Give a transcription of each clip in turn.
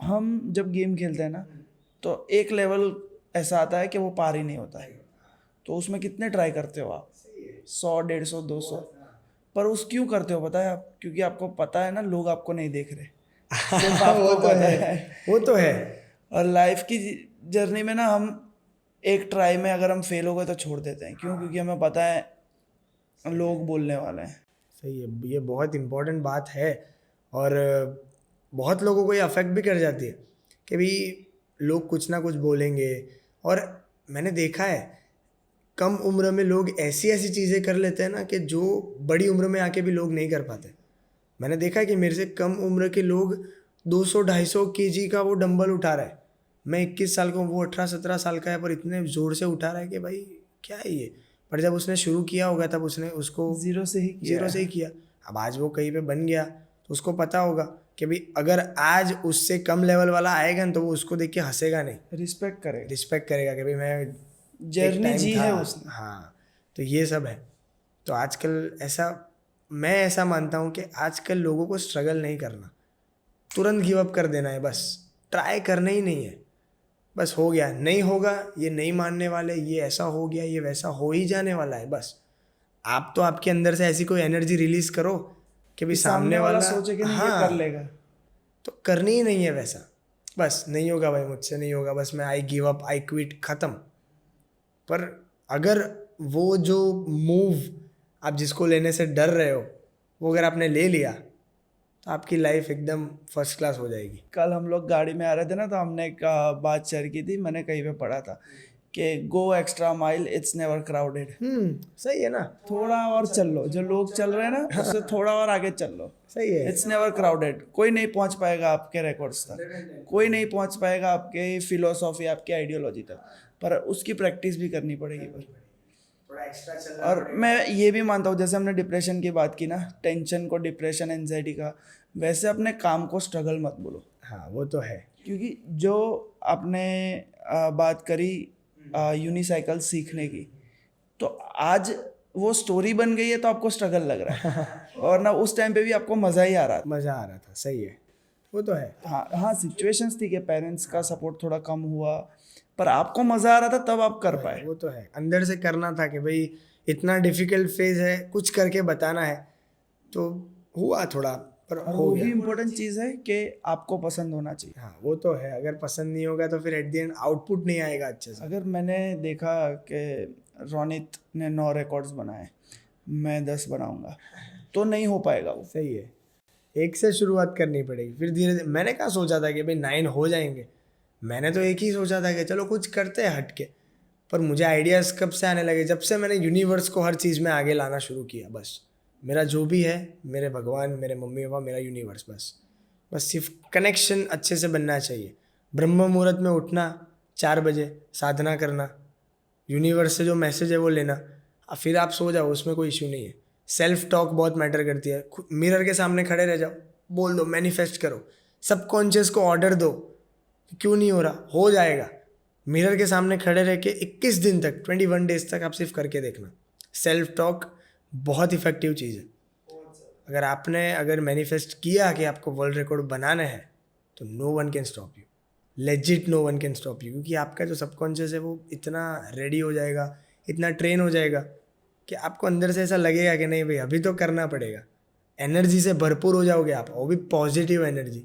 हम जब गेम खेलते हैं ना तो एक लेवल ऐसा आता है कि वो पार ही नहीं होता है, तो उसमें कितने ट्राई करते हो आप? 100, 150, 200। पर उस क्यों करते हो पता है आप? क्योंकि आपको पता है ना लोग आपको नहीं देख रहे, सिर्फ वो आपको तो पता है, है। वो तो है। और लाइफ की जर्नी में ना हम एक ट्राई में अगर हम फेल हो गए तो छोड़ देते हैं। क्यों? क्योंकि हमें पता है लोग बोलने वाले हैं। सही है, ये बहुत इम्पोर्टेंट बात है। और बहुत लोगों को ये अफेक्ट भी कर जाती है कि भाई लोग कुछ ना कुछ बोलेंगे। और मैंने देखा है कम उम्र में लोग ऐसी ऐसी चीज़ें कर लेते हैं ना कि जो बड़ी उम्र में आके भी लोग नहीं कर पाते। मैंने देखा है कि मेरे से कम उम्र के लोग 200-250 केजी का वो डंबल उठा रहा है। मैं 21 साल का हूँ, वो 18-17 साल का है, पर इतने ज़ोर से उठा रहा है कि भाई क्या है ये। पर जब उसने शुरू किया होगा तब उसने उसको जीरो से ही किया ज़ीरो से ही है। किया। अब आज वो कहीं पे बन गया तो उसको पता होगा कि भाई अगर आज उससे कम लेवल वाला आएगा ना तो वो उसको देख के हंसेगा नहीं, रिस्पेक्ट करेगा, रिस्पेक्ट करेगा कि भाई मैं एक जर्नी टाइम जी था। है उसने। हाँ, तो ये सब है। तो आजकल ऐसा, मैं ऐसा मानता हूँ कि आजकल लोगों को स्ट्रगल नहीं करना, तुरंत गिव अप कर देना है, बस ट्राई करना ही नहीं है। बस हो गया, नहीं होगा, ये नहीं मानने वाले, ये ऐसा हो गया, ये वैसा हो ही जाने वाला है। बस आप तो आपके अंदर से ऐसी कोई एनर्जी रिलीज करो कि भाई कि सामने सामने वाला वाला, सोचे कि नहीं ये कर हाँ, लेगा। तो करनी ही नहीं है वैसा। बस नहीं होगा भाई, मुझसे नहीं होगा, बस मैं I give up, I quit, ख़त्म। पर अगर वो जो मूव आप जिसको लेने से डर रहे हो वो अगर आपने ले लिया तो आपकी लाइफ एकदम फर्स्ट क्लास हो जाएगी। कल हम लोग गाड़ी में आ रहे थे ना, तो हमने एक बात शेयर की थी, मैंने कहीं पे पढ़ा था कि गो extra mile, it's never crowded. सही है ना। थोड़ा और चल लो, जो लोग चल रहे हैं ना उससे थोड़ा और आगे चल लो। सही है। It's never crowded. कोई नहीं पहुंच पाएगा आपके रिकॉर्ड्स तक, कोई नहीं पहुंच पाएगा आपके फिलोसॉफी, आपकी आइडियोलॉजी तक, पर उसकी प्रैक्टिस भी करनी पड़ेगी। पर थोड़ा एक्स्ट्रा चलना और पड़ेगा। मैं ये भी मानता हूँ, जैसे हमने डिप्रेशन की बात की ना, टेंशन को डिप्रेशन, एंजाइटी का, वैसे अपने काम को स्ट्रगल मत बोलो। हाँ, वो तो है। क्योंकि जो आपने बात करी यूनिसाइकिल सीखने की, तो आज वो स्टोरी बन गई है तो आपको स्ट्रगल लग रहा है, और ना उस टाइम पे भी आपको मज़ा ही आ रहा था। मज़ा आ रहा था, सही है, वो तो है। हाँ हाँ, सिचुएशंस थी कि पेरेंट्स का सपोर्ट थोड़ा कम हुआ, पर आपको मज़ा आ रहा था तब आप कर पाए। वो तो है, अंदर से करना था कि भाई इतना डिफिकल्ट फेज है, कुछ करके बताना है, तो हुआ थोड़ा, पर और हो वो गया। भी इम्पोर्टेंट चीज़ है कि आपको पसंद होना चाहिए। हाँ, वो तो है, अगर पसंद नहीं होगा तो फिर एट द एंड आउटपुट नहीं आएगा अच्छे से। अगर मैंने देखा कि रोनित ने 9 रिकॉर्ड्स बनाए, मैं 10 बनाऊंगा, तो नहीं हो पाएगा वो। सही है, एक से शुरुआत करनी पड़ेगी, फिर धीरे धीरे। मैंने कहाँ सोचा था कि भाई 9 हो जाएंगे, मैंने तो एक ही सोचा था कि चलो कुछ करते हैं हट के। पर मुझे आइडियाज़ कब से आने लगे, जब से मैंने यूनिवर्स को हर चीज़ में आगे लाना शुरू किया। बस मेरा जो भी है, मेरे भगवान, मेरे मम्मी पापा, मेरा यूनिवर्स, बस बस सिर्फ कनेक्शन अच्छे से बनना चाहिए। ब्रह्म मुहूर्त में उठना, 4 बजे साधना करना, यूनिवर्स से जो मैसेज है वो लेना, फिर आप सो जाओ, उसमें कोई इशू नहीं है। सेल्फ टॉक बहुत मैटर करती है। मिरर के सामने खड़े रह जाओ, बोल दो, मैनिफेस्ट करो, सबकॉन्शियस को ऑर्डर दो, क्यों नहीं हो रहा, हो जाएगा। मिरर के सामने खड़े रह के 21 दिन तक, 21 डेज तक आप सिर्फ करके देखना। सेल्फ टॉक बहुत इफेक्टिव चीज़ है। अगर मैनिफेस्ट किया कि आपको वर्ल्ड रिकॉर्ड बनाना है तो no one can stop you, legit no one can stop you. क्योंकि आपका जो सबकॉन्शियस है वो इतना रेडी हो जाएगा, इतना ट्रेन हो जाएगा कि आपको अंदर से ऐसा लगेगा कि नहीं भाई अभी तो करना पड़ेगा। एनर्जी से भरपूर हो जाओगे आप, वो भी पॉजिटिव एनर्जी।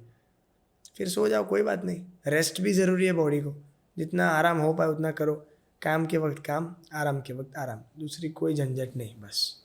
फिर सो जाओ, कोई बात नहीं, रेस्ट भी ज़रूरी है बॉडी को। जितना आराम हो पाए उतना करो। काम के वक्त काम, आराम के वक्त आराम, दूसरी कोई झंझट नहीं, बस।